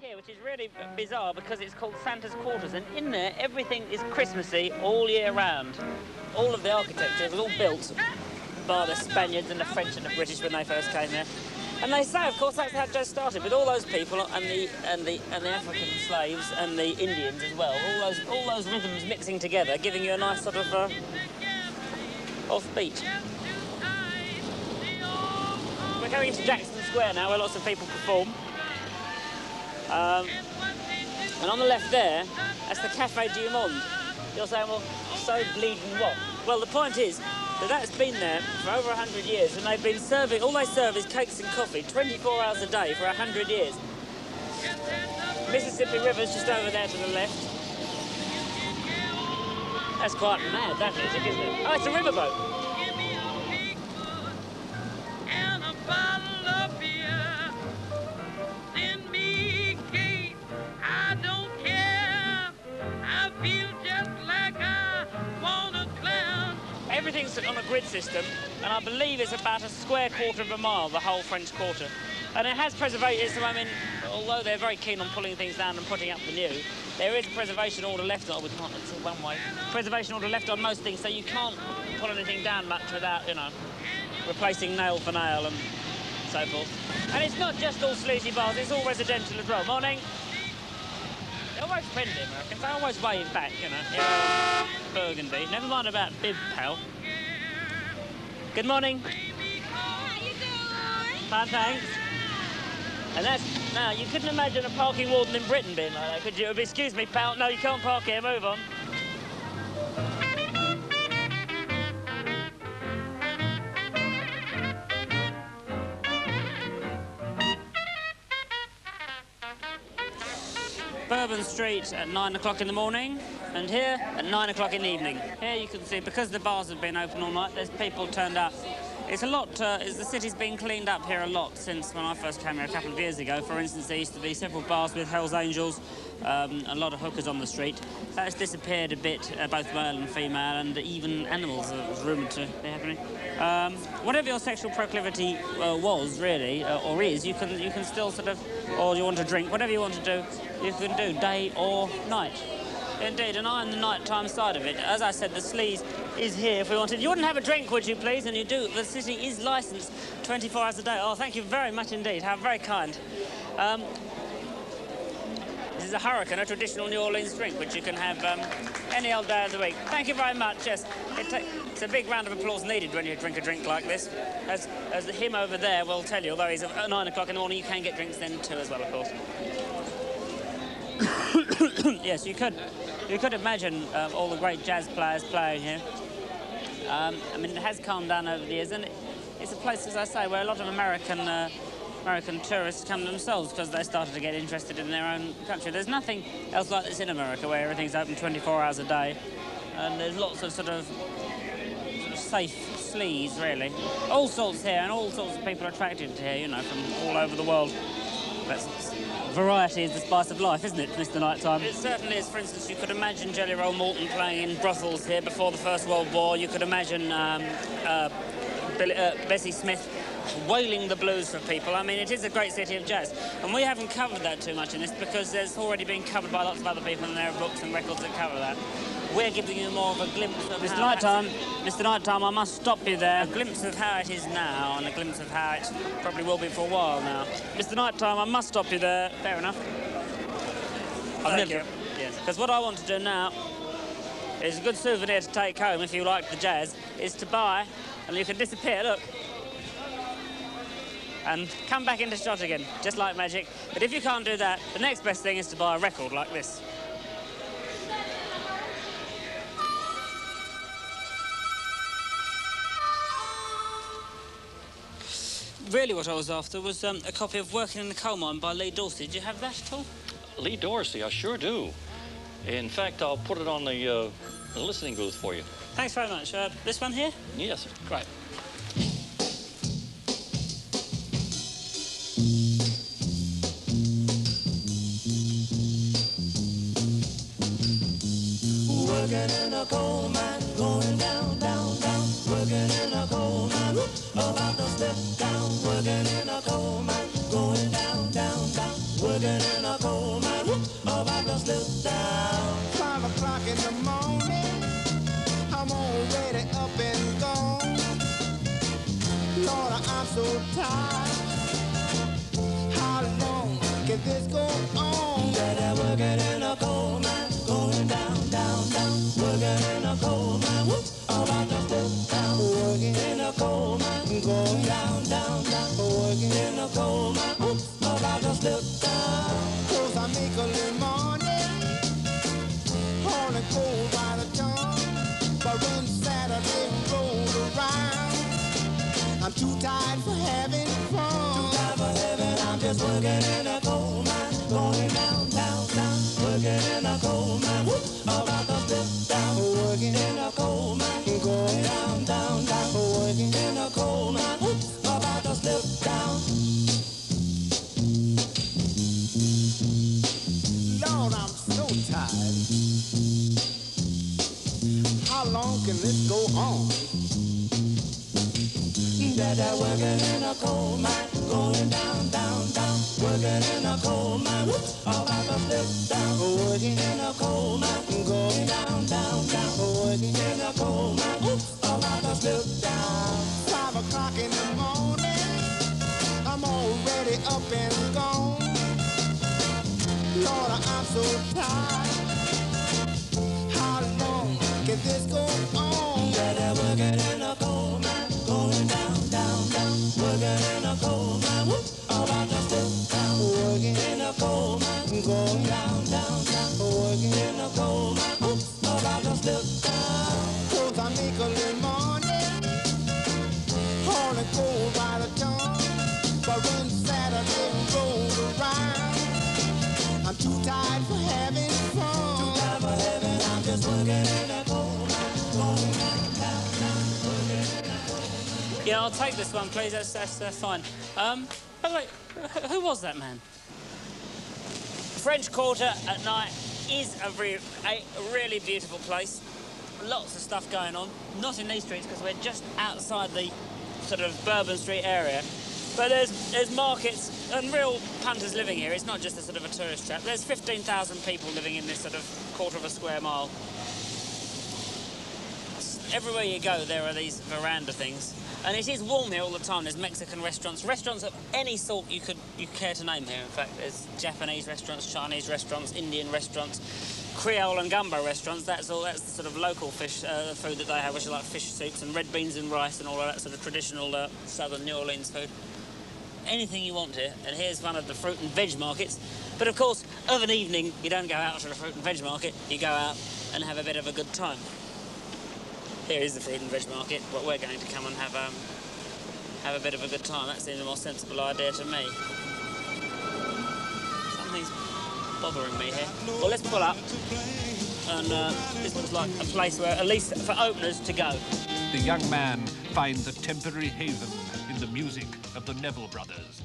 here, which is really bizarre because it's called Santa's Quarters, and in there everything is Christmassy all year round. All of the architecture is all built by the Spaniards and the French and the British when they first came there. And they say, of course, that's how it just started, with all those people and the African slaves and the Indians as well. All those rhythms mixing together, giving you a nice sort of offbeat. We're coming into Jackson Square now, where lots of people perform. And on the left there, that's the Café du Monde. You're saying, well, so bleeding what? Well, the point is that that's been there for over 100 years, and they've been serving, all they serve is cakes and coffee 24 hours a day for 100 years. Mississippi River's just over there to the left. That's quite mad, that music, isn't it? Oh, it's a riverboat. Everything's on a grid system, and I believe it's about a square quarter of a mile, the whole French Quarter. And it has preservation, so I mean, although they're very keen on pulling things down and putting up the new, there is a preservation order left on, we can't, it's one way, preservation order left on most things, so you can't pull anything down much without, you know, replacing nail for nail and so forth. And it's not just all sleazy bars, it's all residential as well. Morning. They're always friendly, Americans. They always wave back, you know. Yeah, Burgundy. Never mind about bib, pal. Good morning. How you doing? Fine, thanks. And that's... Now, you couldn't imagine a parking warden in Britain being like that, could you? Excuse me, pal. No, you can't park here. Move on. Bourbon Street at 9 o'clock in the morning, and here at 9 o'clock in the evening. Here you can see, because the bars have been open all night, there's people turned up. It's a lot, the city's been cleaned up here a lot since when I first came here a couple of years ago. For instance, there used to be several bars with Hells Angels, a lot of hookers on the street. That has disappeared a bit, both male and female, and even animals are rumoured to be happening. Whatever your sexual proclivity was, really, or is, you can still sort of, or you want to drink, whatever you want to do, you can do, day or night. Indeed, and I'm the nighttime side of it. As I said, the sleaze is here if we wanted. You wouldn't have a drink, would you, please? And you do. The city is licensed 24 hours a day. Oh, thank you very much indeed. How very kind. This is a hurricane, a traditional New Orleans drink, which you can have any old day of the week. Thank you very much, yes. It's a big round of applause needed when you drink a drink like this. As him over there will tell you, although he's at 9 o'clock in the morning, you can get drinks then too as well, of course. Yes, you could imagine all the great jazz players playing here. I mean, it has calmed down over the years, and it's a place, as I say, where a lot of American tourists come themselves because they started to get interested in their own country. There's nothing else like this in America, where everything's open 24 hours a day, and there's lots of sort of safe sleaze, really. All sorts here, and all sorts of people are attracted to here, you know, from all over the world. Variety is the spice of life, isn't it, Mr. Nighttime? It certainly is. For instance, you could imagine Jelly Roll Morton playing in brothels here before the First World War. You could imagine Bessie Smith wailing the blues for people. I mean, it is a great city of jazz. And we haven't covered that too much in this because there's already been covered by lots of other people, and there are books and records that cover that. We're giving you more of a glimpse of Mr. Nighttime, I must stop you there. A glimpse of how it is now, and a glimpse of how it probably will be for a while now. Mr. Nighttime, I must stop you there. Fair enough. Thank you. Yes, because what I want to do now is a good souvenir to take home if you like the jazz, is to buy, and you can disappear, look, and come back into shot again, just like magic. But if you can't do that, the next best thing is to buy a record like this. Really what I was after was a copy of Working in the Coalmine by Lee Dorsey. Do you have that at all? Lee Dorsey, I sure do. In fact, I'll put it on the listening booth for you. Thanks very much. This one here? Yes. Great. Working in a coal mine, going down, down, down. Working in a coal mine, about to step down. Working in a coal mine, going down, down, down. working in a coal mine. Whoop, about to slip down. 5 o'clock in the morning, I'm already up and gone. Lord, I'm so tired. How long can this go on? That working in a coal mine, going down, down, down. Working in a coal mine, whoop, about to slip down. Working In a coal mine, going down, down, down. working In a coal mine, whoop, about to slip down. 'cause I make a little money, hauling coal by the ton. But when Saturday rolled around, I'm too tired for having fun. Time for heaven, I'm just working in a coal mine, going down, down, down. Working in a coal mine, whoop, about to slip down. Working In a coal mine, going down, down, down. working In a coal mine, whoop, about to slip down. Lord, I'm so tired. How long can this go on? That working in a coal mine, going down, down, down. Working in a coal mine, whoop, about to slip down. Working In a coal mine, going down, down, down. working In a coal mine, whoop, about to slip down. 5 o'clock in the morning, I'm already up and gone. Lord, I'm so tired. How long can this go on? That working in a coal mine, going down, down, down. Working in a coal mine, whoop, about to slip down. Working In a coal mine, going down, down, down. working In a coal mine, whoop, about to slip down. 'cause I make a little money, hauling coal by the ton. But when Saturday rolled around, I'm too tired for having fun. Time for heaven, I'm just working in a coal mine, going down, down, down. Working in a coal mine. Yeah, I'll take this one, please. That's fine. By the way, who was that man? French Quarter at night is a really beautiful place. Lots of stuff going on. Not in these streets because we're just outside the sort of Bourbon Street area. But there's markets and real punters living here. It's not just a sort of a tourist trap. There's 15,000 people living in this sort of quarter of a square mile. Everywhere you go, there are these veranda things. And it is warm here all the time. There's Mexican restaurants of any sort you care to name here. In fact, there's Japanese restaurants, Chinese restaurants, Indian restaurants, Creole and gumbo restaurants. That's the sort of local fish food that they have, which is like fish soups and red beans and rice and all of that sort of traditional southern New Orleans food. Anything you want here, and here's one of the fruit and veg markets. But of course, of an evening, you don't go out to the fruit and veg market, you go out and have a bit of a good time. Here is the fruit and veg market, but we're going to come and have a bit of a good time. That seems a more sensible idea to me. Something's bothering me here. Well, let's pull up, and this looks like a place where, at least for openers, to go. The young man finds a temporary haven in the music of the Neville Brothers.